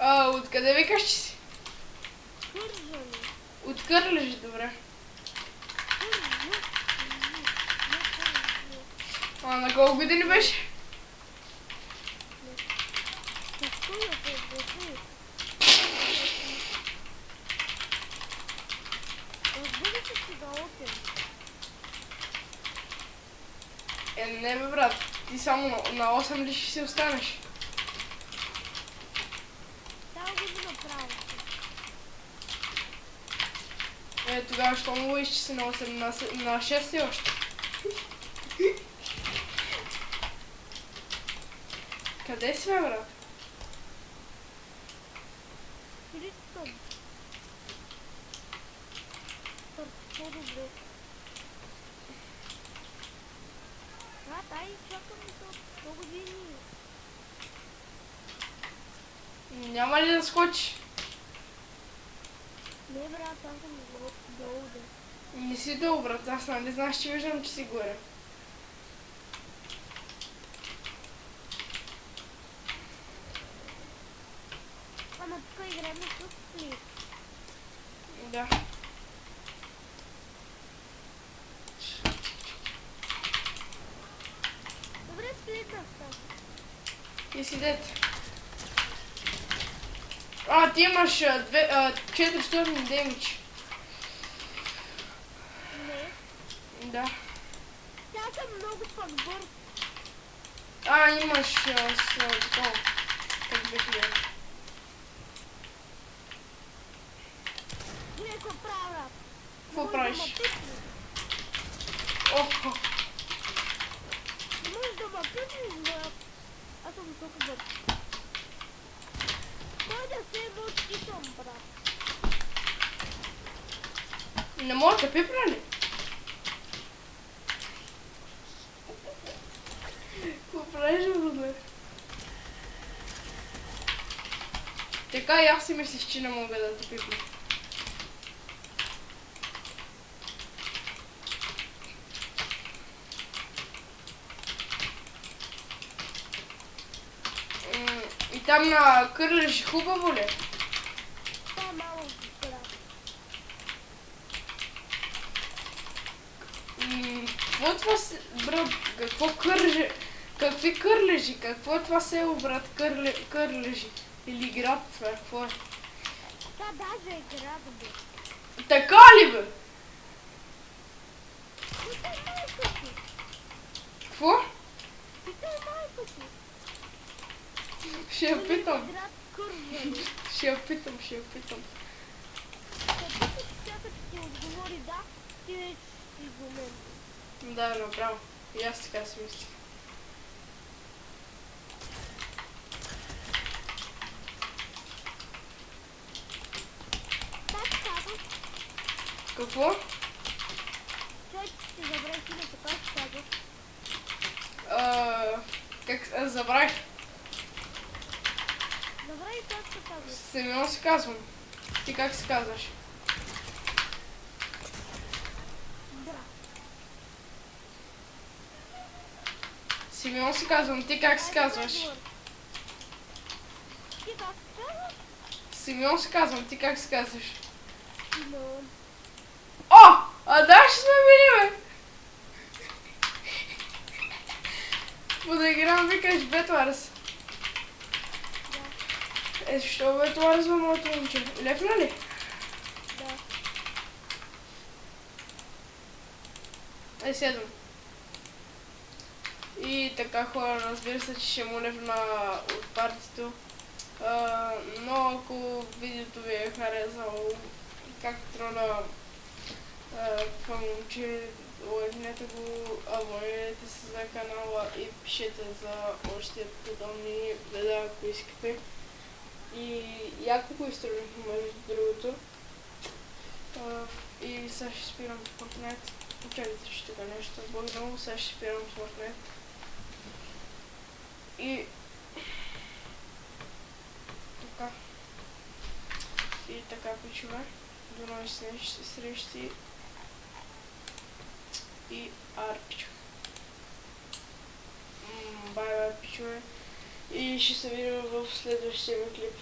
Откъде викаш, че си? Кърджали. От Кърлежи, добре. На колко години беше? Не бе, брат, ти само на 8 ли ще си останеш? Тогава що му боиш, че си на 8, на 6 си още? Къде си, бе, брат? По-добре. Брат, ай, чакам до години. Няма ли да скочиш? Не, брат, аз съм долу. Не си долу, брат, аз нали знаеш, че виждам, че си горе. Ама тук играем на къв сплит. Да. Добре, сплитнахте. И си дете. Ти имаш 400 демидж. Не. Да. Тя съм много пък бърз. Имаш с такова. Как беше бе? Не, какво правя? Какво правиш? Не можеш да ме пипнеш, брат. Аз съм толкова бърз. Кой да се мълчи съм, брат? Не мога да пипна ли? Какво правиш, бе? Така и аз си мислиш, че не мога да те пипна. И там на Кърлежи хубаво ли? Това е малък, брат. Какво това се... Брат, какво Кърлежи? Какви Кърлежи? Какво е това село, брат? Кърлежи? Или град? Това какво е? Това даже е град, бе. Така ли, бе? Питай майка си. Какво? Питай майка си. Ще я питам. Град Кърджали. Ще я питам. Като всяка ти отговори да, ти вече си до мен. Да, направо. И аз така си мисля. Как казваш? Какво? Човек, ще забравих името, как казваш? Как забравих? Забравих как се казваш. Симеон се казвам. Ти как се казваш? Брат. Симеон се казвам. Ти как се казваш? Ти как се казваш? Симеон се казвам. Ти как се казваш? Симеон. Да, ще сме били, бе! Подиграм, викаш Бетларс. Да. Защо Бетларс, бе, моето момче? Лепна ли? Да. Седам. И така, хора, разбира се, че ще му лепна от партито. Но ако видеото ви е харесало, как трона това момче, лайкнете го, абонирайте се за канала и пишете за още подобни видеа, ако искате. И яко го изтрудихме, между другото. И сега ще спирам Fortnite. Чакайте, ще така нещо. Благодарно, сега ще спирам Fortnite. И така. И така, пичове. До нови срещи. И пичове. Бай, пичове. И ще се видим в следващия ми клип.